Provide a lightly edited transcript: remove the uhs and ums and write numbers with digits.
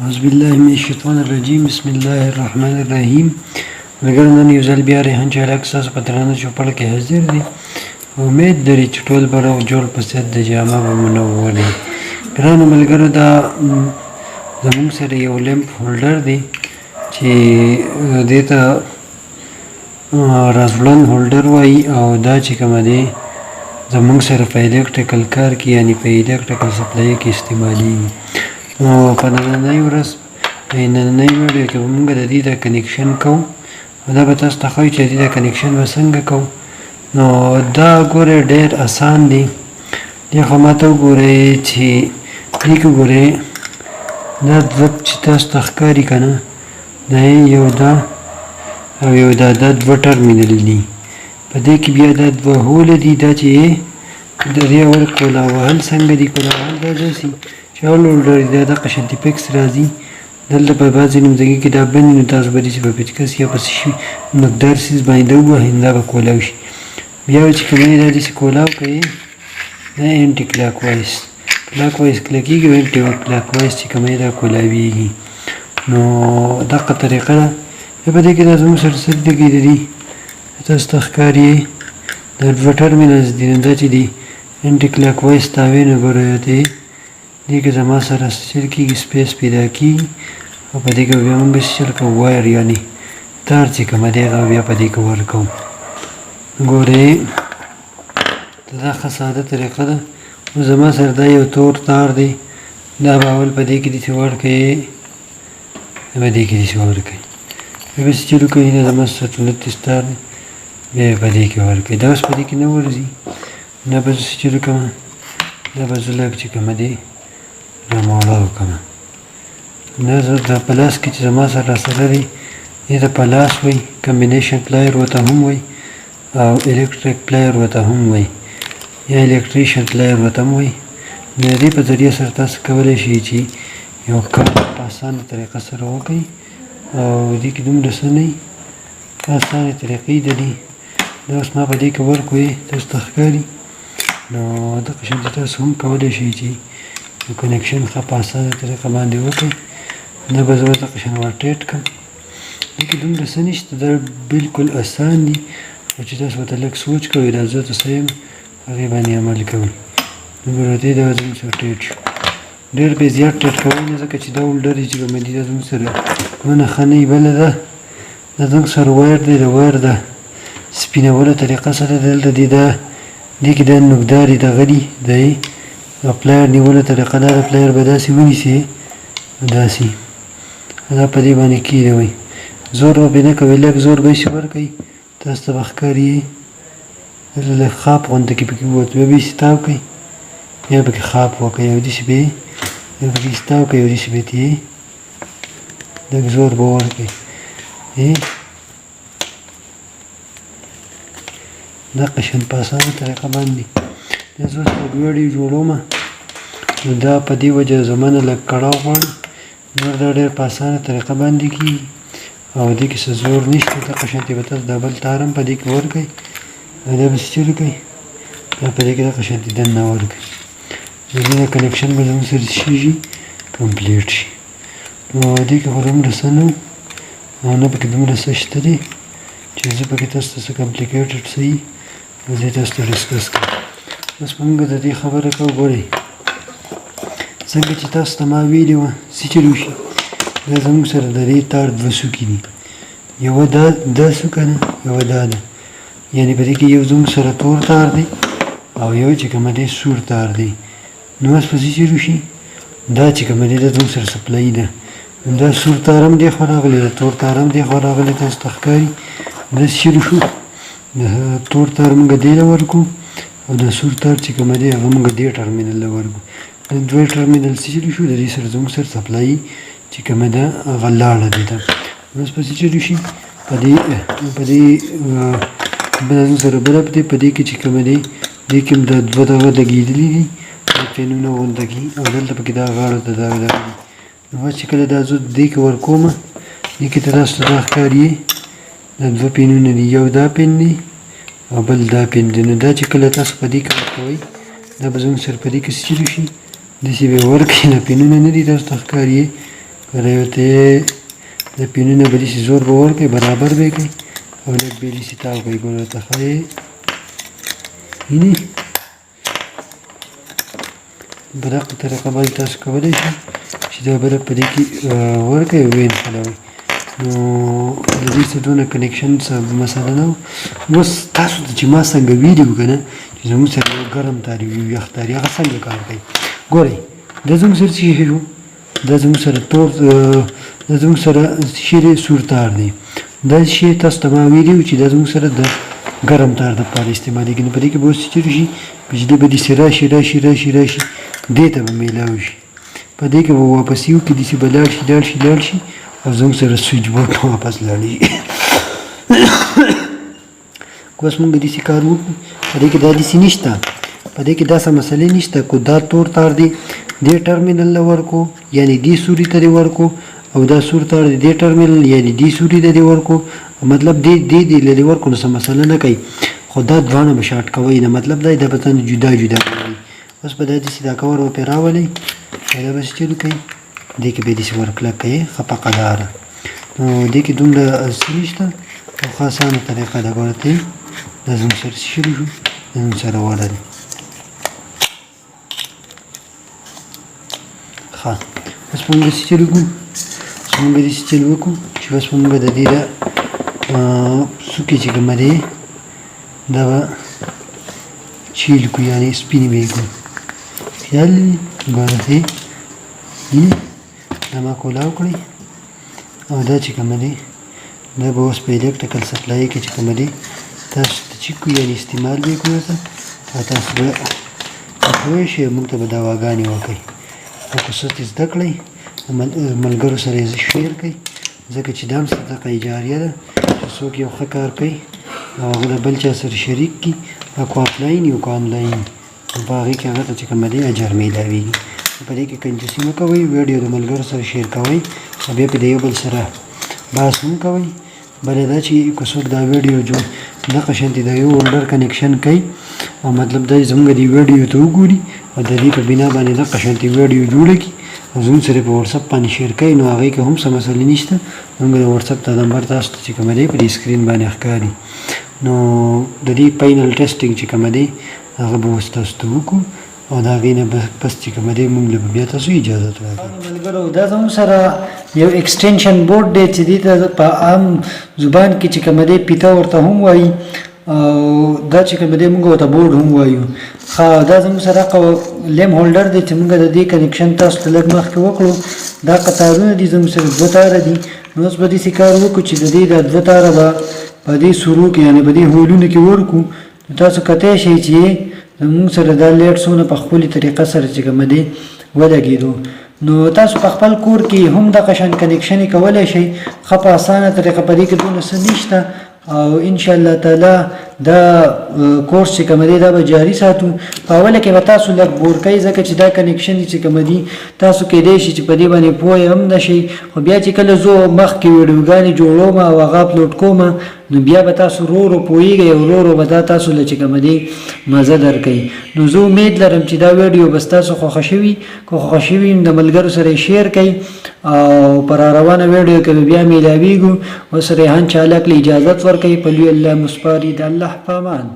أعوذ بالله من الشیطان الرجیم بسم الله الرحمن الرحیم. ملګرو نن یو ځل بیا ریحان چالاک ستاسو په درانه چوپړ کې حاضر دی. امید لري چې ټول به روغ جوړ په صحت د جامه به مو نه وولي. ګرانو ملګرو دا زموږ سره یو لیمپ هولډر دی چې دې ته رازوړن هولډر وایي او دا چې کومه دی زموږ سره په الکټریکل کار کې یعنی په الکټریکل سپلای کې استعمالیږي. نو په نننۍ ورځ په نننۍ ویډیو کې به موږ د دې د کنیکشن کوو او دا به تاسو ته ښایي چې د دې د کنیکشن به څنګه کوو. نو دا ګورئ ډېر اسان دی. دې خو ماته وګورئ چې دې کې ګورئ دا دوه چې تاسو ته ښکاري که نه دا یو دا او یو دا دوه ټرمینل دي. په دې کې بیا دا دوه هوله دي. دا چې د دې اول کولا وهل څنګه دي کولا وهل دا داسې چې اول هولډر دا دغه شانتې پیکس راځي. دلته په بعضې نمځګي کې دا بند نو تاسو به داسې په پیچکس یا په څه شي مقدار څیز باندې ووهئ نو دا به کولاو شي. بیا چې کوم دا داسې کولاو کوئ دا انټي کلاک وایز کلاک وایز کلکېږي او انټي کلاک وایز چې کوم دا کولاویږي. نو دغه طریقه ده. بیا په دې کې دا زموږ سره څه لګېدلي دي تاسو ته ښکاري دا دوه ټرمینلز دي. نو دا چې دي انټي کلاک وایز تاوې نو ګورئ ته دې کې زما سره چل کېږي سپیس پیدا کېږي او په دې کې بیا موږ چل کوو وایر یعنې تار چې کومه دی هغه بیا په دې کې ورکوو. ګورئ دا ښه ساده طریقه ده. اوس زما سره دا یو تور تار دی. دا به اول په دې کې داسې ورکوئ دا به دې کې داسې ورکوئ بیا به چلو کوئ دا زما سره 29 تار دی بیا یې په دې کې ورکوئ. دا اوس په دې کې نه ورځي. دا به زه چلو کومه دا به زه لږ چې کومه دی راماړه وکړم. دا زه د پلاس کې چې زما سره راسره دی دې ته پلاس وایي کمبینیشن پلایر ورته هم وایي او الکتریک پلایر ورته هم وایي یا الکتریشن پلایر ورته هم وایي. د دې په ذریعه سره تاسو کولی شئ چې یو کار په اسانه طریقه سره وکړئ او دې کې دومره څه نه وي اسانې طریقې ده دي. دا اوس ما په دې کې ورکوئ تاسو ته ښکاري. نو دغه شانتې تاسو هم کولی شئ چې کنیکشن ښه په اسانه طریقه باندې وکړئ. دا به زه دغه شان ورټیټ کړم. دې کې دومره څه نشته دا بلکل اسان دي او چې تاسو ورته لږ سوچ کوئ دا زه ته څه یم هغې باندې عمل کوئ. نو ګوره دې دا زموږ سره ټیټ شو. ډېر به یې زیات ټیټ کوئ نه ځکه چې دا هولډر چې کومه دي دا زموږ سره دونه ښه نه وي. بله ده دا زموږ سره وایر دی د وایر د سپینولو طریقه سره دلته دې دا دې کې دا نوکدارې دغه دي دی پلایر نیولو طریقه دا د پلایر به داسې ونیسئ داسې دا په دې باندې کېږدوئ. زور به پرې نه کوئ لږ زور به یې ورکوئ تاسو ته به ښکاري دلته لږ خاپ غونته کې پکې ووت بیا به یې ستاو کړئ بیا پکې خاپ وکړئ او داسې به یې پکې ستاو کړئ او داسې به یې لږ زور به ورکړئ. دغه شان په اسانه طریقه باندې دا زه اوس ویډیو جوړوم نو دا په دې وجه زما نه لږ کړاو غواړي. نور دا ډېر په اسانه طریقه باندې کېږي او دې کې څه زور نشته. دغه شانتې به تاسو دا بل تار هم په دې کې ورکړئ او دا به چلو کوئ دا په دې کې دغه شانتې دننه ورکړئ. د دې د کنیکشن به زموږ سره څه شي کمپلیټ شي. نو دې کې خو دومره څه نه او نه پکې دومره څه شته دي چې زه پکې تاسو ته څه کمپلیکیټډ څه وي زه تاسو ته ډسکس کړم. اوس موږ د دې خبره کوو. ګورئ څنګه چې تاسو ته ما ویلي وه څه چل وشي دا زموږ سره د دې تار دوه څوکې دي. یوه دا څوکه ده یوه دا ده یعنې په دې کې یو زموږ سره تور تار دی او یو چې کومه دی سور تار دی. نو اوس په څه چل وشي دا چې کومه دی دا زموږ سره سپلای ده. دا سور تار هم دې خوا راغلی د تور تار هم دې خوا راغلی تاسو ته ښکاري. داسې چل وشو د تور تار موږ دې له ورکړو او د سور تار چې کومه دی هغه موږ دې ټرمینل له ورکړو. د دوه ټرمینل څه چل وشو د دې سره زموږ سره سپلای چې کومه ده هغه لاړه دې ته. اوس په څه چل وشي په دې زموږ سره بلب دی په دې کې چې کومه دی دې کې هم دا دوه دغه لګېدلي دي دا پینونه غونډه کي او دلته پکې دا غاړو ته دا دي. نو اوس چې کله دا زه دې کې ورکومه دې کې ته تاسو ته دا ښکاري دا دوه پینونه دي یو دا پین دی او بل دا پین دی. نو دا چې کله تاسو په دې کې ورکوئ دا به زموږ سره په دې کې څه چل وشي داسې به یې ورکړئ دا پینونه نه دي تاسو ته ښکاري ورته د پینونه به داسې زور به ورکوي برابر به یې کوي او لږ به یې داسې تاو کوي ګوره ورته ښایي وینې په دغه طریقه باندې تاسو کولی شئ چې دا بله په دې کې ورکوئ او ویې نښلوئ نو د دې څه دونه کنیکشن څه مسله نه وه اوس تاسو ته چې ما څنګه ویلي که نه چې زموږ سره یو ګرم تار یو یخ تار هغه څنګه کار کوي ګورئ دا زموږ سره څه شی شو دا زموږ سره تور دا زموږ سره شی دی سور تار دی دا شی تاسو ته ما ویلي وو چې دا زموږ سره د ګرم تار دپاره استعمالېږي نو په دې کې به اوس څه شي بجلي به داسې راشي راشي راشي راشي دې ته به میلاو شي په دې کې به واپسې وکړي داسې به لاړ شي لاړ شي لاړ شي او زموږ سره سویچ بورډ ته واپس لاړ شي که اوس مونږ داسې کار وکړو په دې کې دا داسې نشته په دې کې داسې مسلې نشته که دا تور تار دی دې ټرمینل له ورکو یعنې دې سوري ته دې ورکو او دا سور تار دی دې ټرمینل یعنې دې سوري ته دې ورکو مطلب دې له دې ورکو نو څه مسله نه کوي خو دا دواړه به شارټ کوئ نه مطلب دا د بتن جدا جدا کوئ اوس به دا داسې دا کور به پرې راولئ دا به څه چلو کوي دې کې به یې داسې ورکلک کوئ ښه پقداره نو دې کې دومره څه نشته او ښه اسانه طریقه ده ګوره ته دا زموږ سره څه شروع شو دا زموږ سره وړه دی ښه اوس به موږ داسې چلو کړو اوس موږ داسې چل وکړو چې اوس به موږ د دې د څوکې چې کومه دی دا به چیل کړو یعنې سپینې به یې کړو خیال دی ګوره ته دا ما کولاو کړئ او دا چې کومه دی دا به اوس په الکټریکل سپلای کې چې کومه دی تاسو ته چیک کړو یعنې استعمال به یې کړو ورته او تاسو به پوه شئ موږ ته به دواګانې وکړئ او که څه زده کړئ ملګرو سره یې شیر کړئ ځکه چې دا هم صدقه جاریه ده چې څوک یو ښه کار کوي او هغه د بل چا سره شریک کړي که آفلاین یو که آنلاین په هغې کې هغه ته چې کومه دی اجر میلاویږي په دې کې کنجوسي مه کوئ ویډیو د ملګرو سره شیر کوئ او بیا پې د یو بل سره بحث هم کوئ بله دا چې که څوک دا ویډیو دغه شانتې د یو هولډر کنیکشن کوي او مطلب دا زموږ دې ویډیو ته وګوري او د دې په بنا باندې دغه شانتې ویډیو جوړه کړي او زموږ سره په وټساپ باندې شیر کوي نو هغې کې هم څه مسلې نشته زموږ د وټساپ دا نمبر تاسو ته چې کومه دی په دې سکرین باندې ښکاري نو د دې فاینل ټیسټینګ چې کومه دی هغه به اوس تاسو ته وکړو او د هغې نه پس چې کومه دی موږ له به بیا تاسو اجازت راکړئ ملګرو دا زموږ سره یو ایکسټینشن بورډ دی چې دې ته په عام زبان کې چې کومه دی پیته ورته هم وایي او دا چې کومه دی موږ ورته بورډ هم وایو ښه دا زموږ سره لیم هولډر دی چې موږ د دې کنیکشن تاسو ته لږ مخکې وکړو دا قطارونه دي زموږ سره دوه تاره دي نو اوس به داسې کار وکړو چې د دې دا دوه تاره به په دې سورو کې یعنې په دې هولونو کې ورکړو نو تاسو کتی شئ چې زموږ سره دا لیټ څونه په خپلې طریقه سره چې کومه دی ولګېدو نو تاسو په خپل کور کې هم دغه شان کنیکشن کولی شئ ښه په اسانه طریقه په دې کې دونه څه نشته او ان شاء الله تعالی دا کورس چې کوم دی دا به جاری ساتو په اوله کې به تاسو لږ بور کوي ځکه چې دا کنیکشن چې کوم دی تاسو کېدای شي چې په دې باندې پوه هم نشئ خو بیا چې کله زه مخکې ویډیوګانې جوړوم او هغه اپلوډ کوم نو بیا به تاسو ورو ورو پوهیږئ او ورو ورو به دا تاسو له چې کوم دی مزه درکوي نو زه امید لرم چې دا ویډیو به ستاسو خوښه شوي که خوښه شوي د ملګرو سره یې شیر کوئ او پر روانه ویډیو کې بیا میلاویږو اوس ریحان چالاک له اجازت ورکوي په لوی الله مسپاري د الله په امان